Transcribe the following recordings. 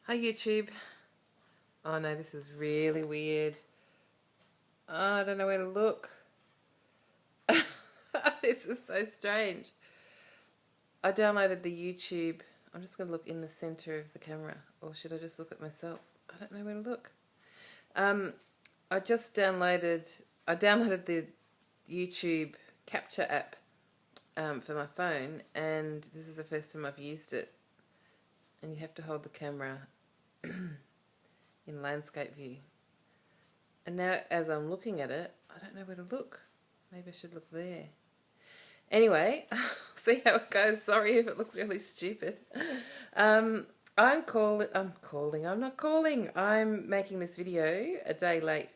Hi YouTube. Oh no, this is really weird. Oh, I don't know where to look. This is so strange. I downloaded the YouTube. I'm just going to look in the center of the camera. Or should I just look at myself? I don't know where to look. Um, I downloaded the YouTube capture app for my phone, and this is the first time I've used it. And you have to hold the camera in landscape view. And now as I'm looking at it, I don't know where to look. Maybe I should look there. Anyway, see how it goes. Sorry if it looks really stupid. I'm not calling. I'm making this video a day late,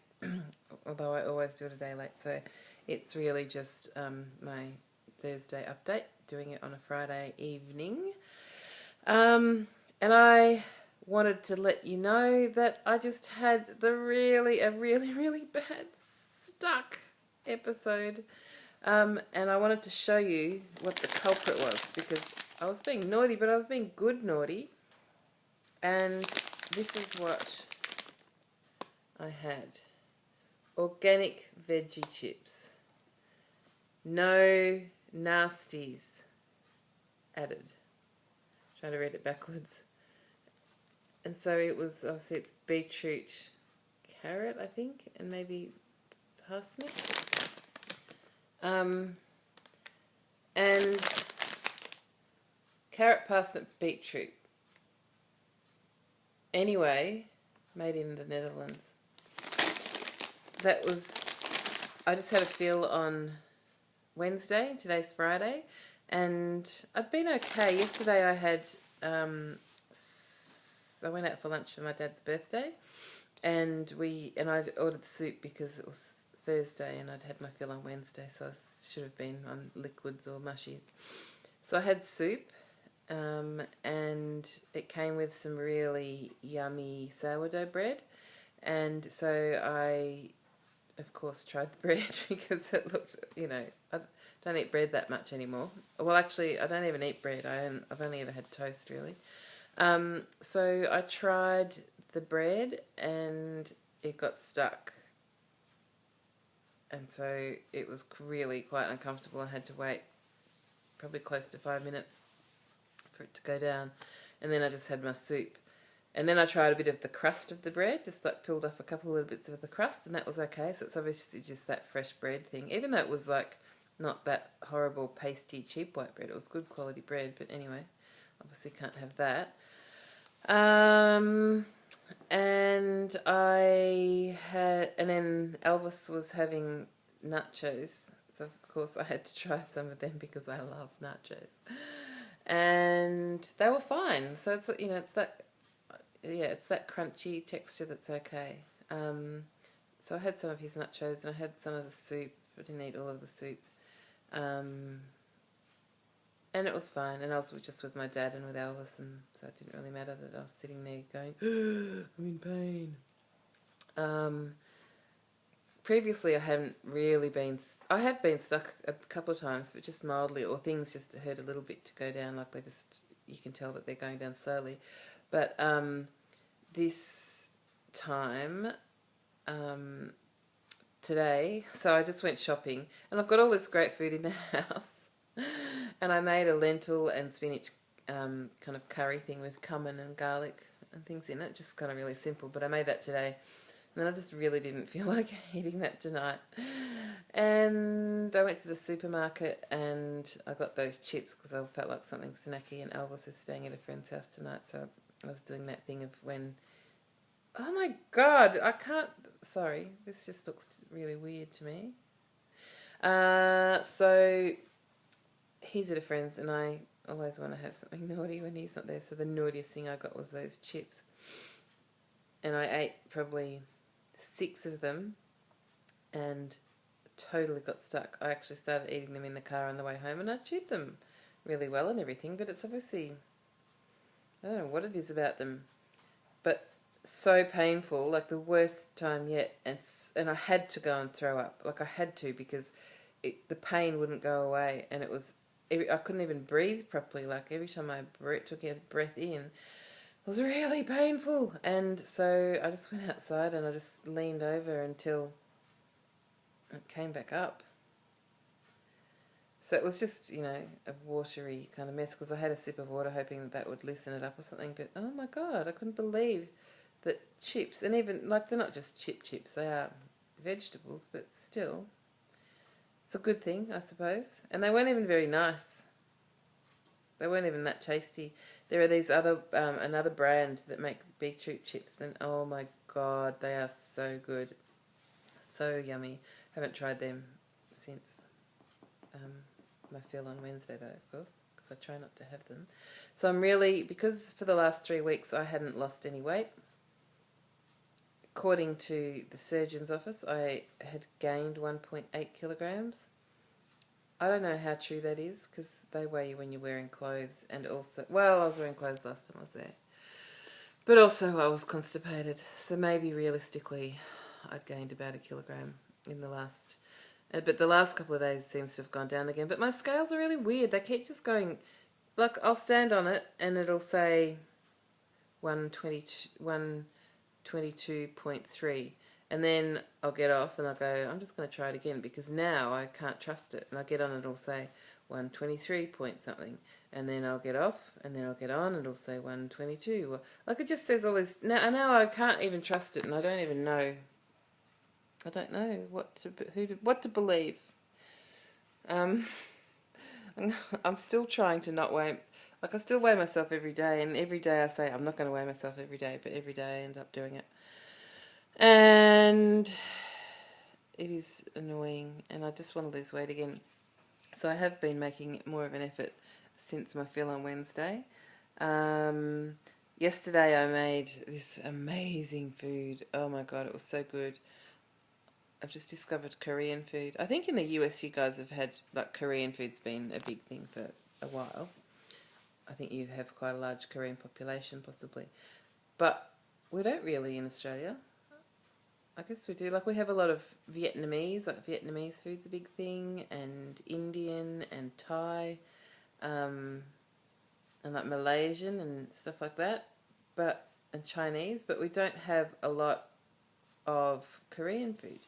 although I always do it a day late. So it's really just my Thursday update, doing it on a Friday evening. And I wanted to let you know that I just had a really bad stuck episode. And I wanted to show you what the culprit was, because I was being naughty, but I was being good naughty. And this is what I had. Organic veggie chips. No nasties added. Trying to read it backwards. And so it was, obviously it's beetroot, carrot, I think, and maybe parsnip. And carrot, parsnip, beetroot. Anyway, made in the Netherlands. That was, I just had a feel on Wednesday, today's Friday, and I'd been okay. Yesterday I had, I went out for lunch for my dad's birthday, and I ordered soup because it was Thursday and I'd had my fill on Wednesday, so I should have been on liquids or mushies. So I had soup, and it came with some really yummy sourdough bread, and so I, of course, tried the bread because it looked, I don't eat bread that much anymore. Well, actually, I don't even eat bread. I've only ever had toast, really. So I tried the bread and it got stuck. And so it was really quite uncomfortable. I had to wait probably close to 5 minutes for it to go down. And then I just had my soup. And then I tried a bit of the crust of the bread, just like peeled off a couple little bits of the crust, and that was okay. So it's obviously just that fresh bread thing. Even though it was like not that horrible pasty cheap white bread, it was good quality bread. But anyway, obviously can't have that. And then Elvis was having nachos, so of course I had to try some of them because I love nachos, and they were fine. So it's it's that crunchy texture that's okay. So I had some of his nachos and I had some of the soup. I didn't eat all of the soup. And it was fine, and I was just with my dad and with Elvis, and so it didn't really matter that I was sitting there going, I'm in pain. Previously I have been stuck a couple of times, but just mildly, or things just hurt a little bit to go down, like you can tell that they're going down slowly. But this time, today, so I just went shopping, and I've got all this great food in the house. And I made a lentil and spinach kind of curry thing with cumin and garlic and things in it. Just kind of really simple, but I made that today. And then I just really didn't feel like eating that tonight. And I went to the supermarket and I got those chips because I felt like something snacky, and Elvis is staying at a friend's house tonight, so I was doing that thing of when... Oh my God, I can't... Sorry, this just looks really weird to me. So... He's at a friend's, and I always want to have something naughty when he's not there. So the naughtiest thing I got was those chips. And I ate probably 6 of them and totally got stuck. I actually started eating them in the car on the way home, and I chewed them really well and everything, but it's obviously, I don't know what it is about them, but so painful, like the worst time yet. And I had to go and throw up. Like I had to, because the pain wouldn't go away, and it was... I couldn't even breathe properly. Like every time I took a breath in, was really painful. And so I just went outside and I just leaned over until it came back up. So it was just, a watery kind of mess because I had a sip of water hoping that would loosen it up or something. But oh my God, I couldn't believe that chips, and even, they're not just chips, they are vegetables, but still, it's a good thing, I suppose. And they weren't even very nice. They weren't even that tasty. There are these another brand that make beetroot chips, and oh my God, they are so good. So yummy. Haven't tried them since my fill on Wednesday, though, of course, because I try not to have them. So I'm really, because for the last 3 weeks I hadn't lost any weight. According to the surgeon's office, I had gained 1.8 kilograms. I don't know how true that is, because they weigh you when you're wearing clothes, and also, well, I was wearing clothes last time I was there. But also I was constipated, so maybe realistically I'd gained about a kilogram in the last... But the last couple of days seems to have gone down again. But my scales are really weird. They keep just going... Like, I'll stand on it and it'll say 122.3. And then I'll get off and I'll go, I'm just going to try it again because now I can't trust it. And I'll get on and it'll say 123 point something. And then I'll get off and then I'll get on and it'll say 122. Like, it just says all this. Now I can't even trust it and I don't even know. I don't know what to believe. I'm still trying to not weigh. Like, I still weigh myself every day, and every day I say I'm not going to weigh myself every day, but every day I end up doing it, and it is annoying. And I just want to lose weight again. So I have been making more of an effort since my fill on Wednesday. Yesterday I made this amazing food. Oh my God, it was so good. I've just discovered Korean food. I think in the US you guys have had, like, Korean food's been a big thing for a while. I think you have quite a large Korean population, possibly. But we don't really in Australia. I guess we do. Like, we have a lot of Vietnamese, like Vietnamese food's a big thing, and Indian and Thai, and like Malaysian and stuff like that, and Chinese, but we don't have a lot of Korean food.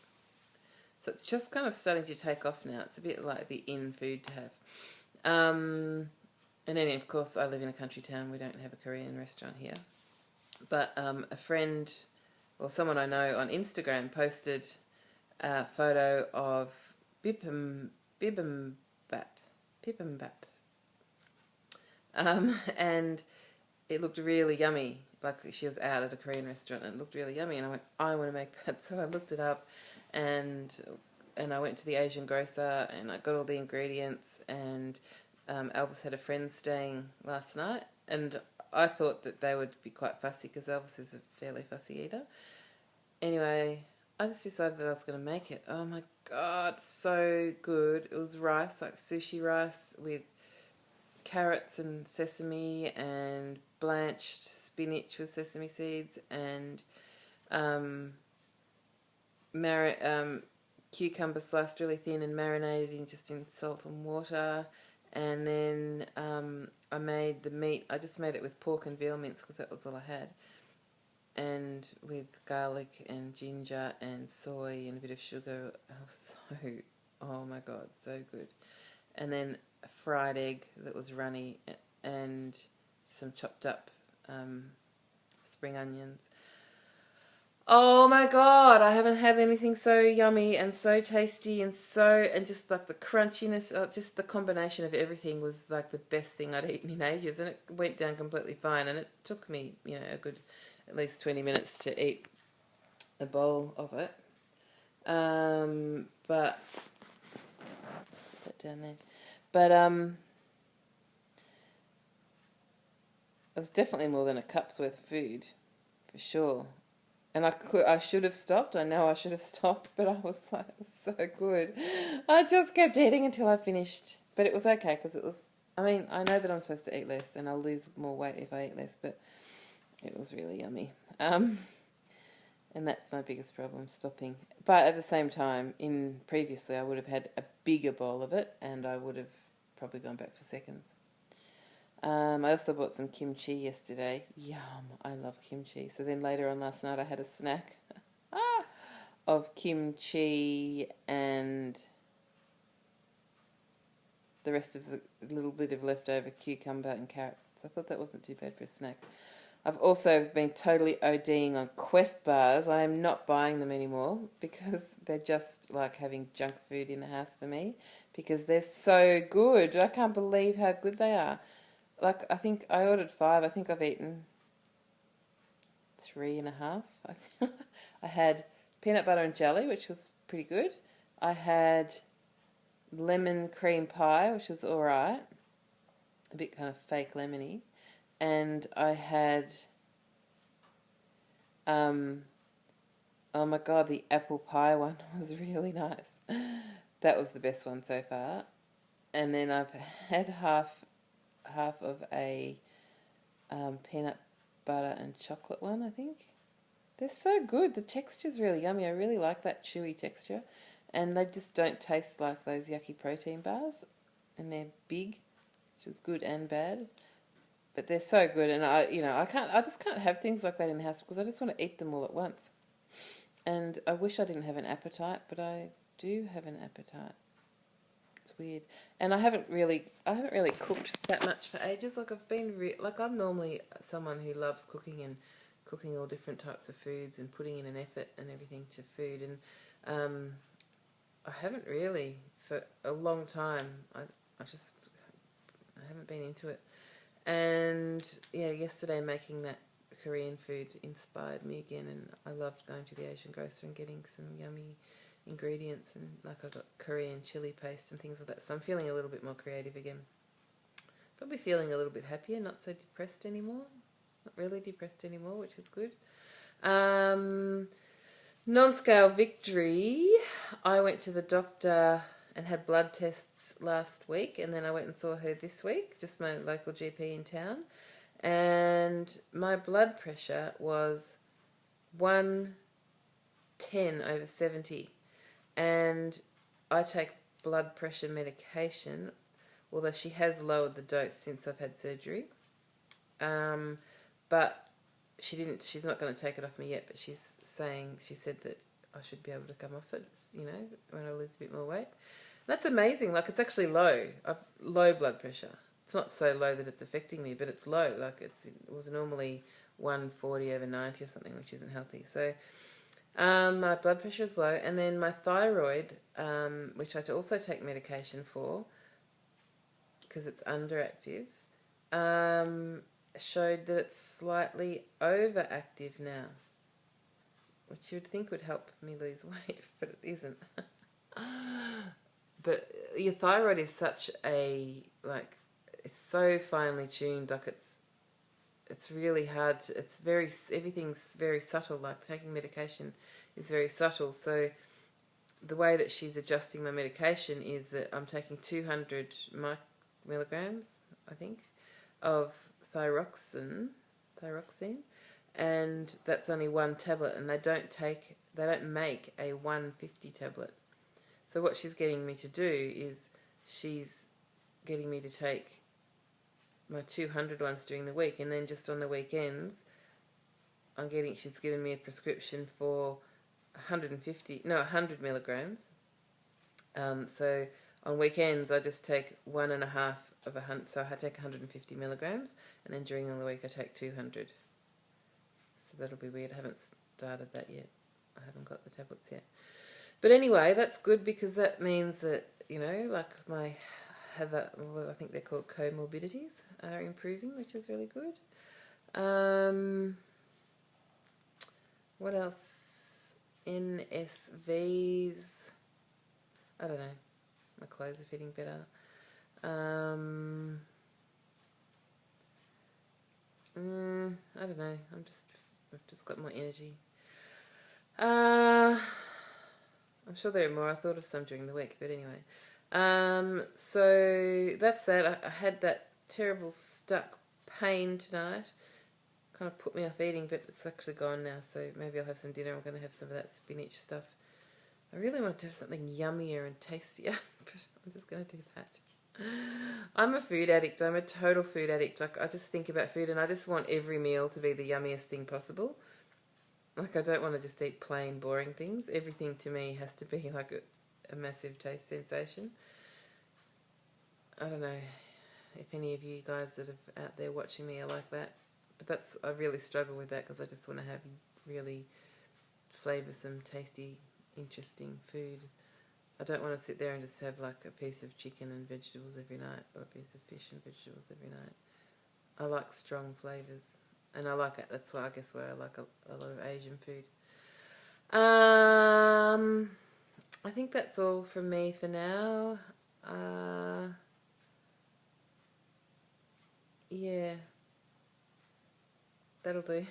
So it's just kind of starting to take off now. It's a bit like the in food to have. And then, of course, I live in a country town. We don't have a Korean restaurant here. But a friend, or someone I know on Instagram, posted a photo of bibimbap. And it looked really yummy. Like, she was out at a Korean restaurant and it looked really yummy. And I went, I want to make that. So I looked it up. And I went to the Asian grocer and I got all the ingredients, and Elvis had a friend staying last night, and I thought that they would be quite fussy because Elvis is a fairly fussy eater. Anyway, I just decided that I was going to make it. Oh my God, so good. It was rice, like sushi rice with carrots and sesame and blanched spinach with sesame seeds and cucumber sliced really thin and marinated in salt and water. And then I made the meat. I just made it with pork and veal mince because that was all I had, and with garlic and ginger and soy and a bit of sugar. Oh my God, so good. And then a fried egg that was runny and some chopped up spring onions. Oh my God, I haven't had anything so yummy and so tasty and just like the crunchiness, just the combination of everything was like the best thing I'd eaten in ages, and it went down completely fine, and it took me, a good at least 20 minutes to eat a bowl of it. But put it down there. But it was definitely more than a cup's worth of food, for sure. And I should have stopped. I know I should have stopped, but I was like, it was so good. I just kept eating until I finished. But it was okay because it was, I know that I'm supposed to eat less and I'll lose more weight if I eat less, but it was really yummy. And that's my biggest problem, stopping. But at the same time, previously I would have had a bigger bowl of it and I would have probably gone back for seconds. I also bought some kimchi yesterday. Yum, I love kimchi. So then later on last night I had a snack of kimchi and the rest of the little bit of leftover cucumber and carrots. I thought that wasn't too bad for a snack. I've also been totally ODing on Quest bars. I am not buying them anymore because they're just like having junk food in the house for me because they're so good. I can't believe how good they are. Like, I think I ordered 5. I think I've eaten 3.5. I had peanut butter and jelly, which was pretty good. I had lemon cream pie, which was alright. A bit kind of fake lemony. And I had, oh my god, the apple pie one was really nice. That was the best one so far. And then I've had half of a peanut butter and chocolate one, I think. They're so good. The texture's really yummy. I really like that chewy texture. And they just don't taste like those yucky protein bars. And they're big, which is good and bad. But they're so good, and I just can't have things like that in the house because I just want to eat them all at once. And I wish I didn't have an appetite, but I do have an appetite. It's weird. And I haven't really cooked that much for ages. Like I'm normally someone who loves cooking and cooking all different types of foods and putting in an effort and everything to food. And I haven't really for a long time. I haven't been into it. And yeah, yesterday making that Korean food inspired me again, and I loved going to the Asian grocer and getting some yummy ingredients, and like I got Korean chili paste and things like that. So I'm feeling a little bit more creative again. Probably feeling a little bit happier, not so depressed anymore. Not really depressed anymore, which is good. Non-scale victory. I went to the doctor and had blood tests last week, and then I went and saw her this week, just my local GP in town, and my blood pressure was 110/70, and I take blood pressure medication, although she has lowered the dose since I've had surgery, but she's not going to take it off me yet, but she said that I should be able to come off it, when I lose a bit more weight. That's amazing. Like, it's actually low. Low blood pressure. It's not so low that it's affecting me, but it's low. Like, it was normally 140/90 or something, which isn't healthy. So, my blood pressure is low. And then my thyroid, which I also take medication for, because it's underactive, showed that it's slightly overactive now, which you would think would help me lose weight, but it isn't. But your thyroid is such a, like, it's so finely tuned, like it's really hard everything's very subtle, like taking medication is very subtle. So the way that she's adjusting my medication is that I'm taking 200 milligrams, I think, of thyroxine, and that's only one tablet, and they don't make a 150 tablet. So what she's getting me to do is she's getting me to take my 200 ones during the week, and then just on the weekends she's given me a prescription for 100 milligrams. So on weekends I just take 1.5 of 100, so I take 150 milligrams, and then during the week I take 200. So that'll be weird. I haven't started that yet. I haven't got the tablets yet. But anyway, that's good because that means that, like I think they're called comorbidities, are improving, which is really good. What else? NSVs. I don't know. My clothes are fitting better. I don't know. I've just got more energy. I'm sure there are more. I thought of some during the week, but anyway. So that's that. I had that terrible stuck pain tonight. Kind of put me off eating, but it's actually gone now, so maybe I'll have some dinner. I'm going to have some of that spinach stuff. I really want to have something yummier and tastier, but I'm just going to do that. I'm a food addict. I'm a total food addict. Like, I just think about food and I just want every meal to be the yummiest thing possible. Like, I don't want to just eat plain, boring things. Everything to me has to be like a massive taste sensation. I don't know if any of you guys that are out there watching me are like that. But I really struggle with that because I just want to have really flavoursome, tasty, interesting food. I don't want to sit there and just have like a piece of chicken and vegetables every night or a piece of fish and vegetables every night. I like strong flavours. And I like it. That's why I guess why I like a lot of Asian food. I think that's all from me for now. Yeah, that'll do.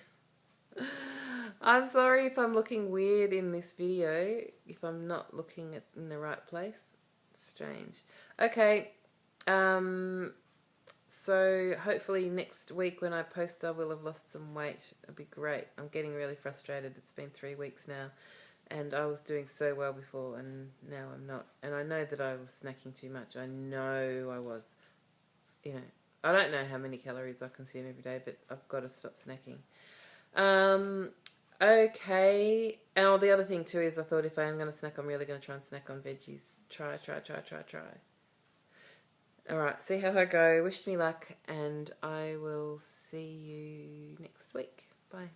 I'm sorry if I'm looking weird in this video, if I'm not looking in the right place. It's strange. Okay, so hopefully next week when I post I will have lost some weight. It'll be great. I'm getting really frustrated. It's been 3 weeks now and I was doing so well before and now I'm not. And I know that I was snacking too much. I know I was. You know, I don't know how many calories I consume every day, but I've got to stop snacking. Okay. Oh, the other thing too is I thought if I am going to snack, I'm really going to try and snack on veggies. Try. Alright, see how I go. Wish me luck, and I will see you next week. Bye.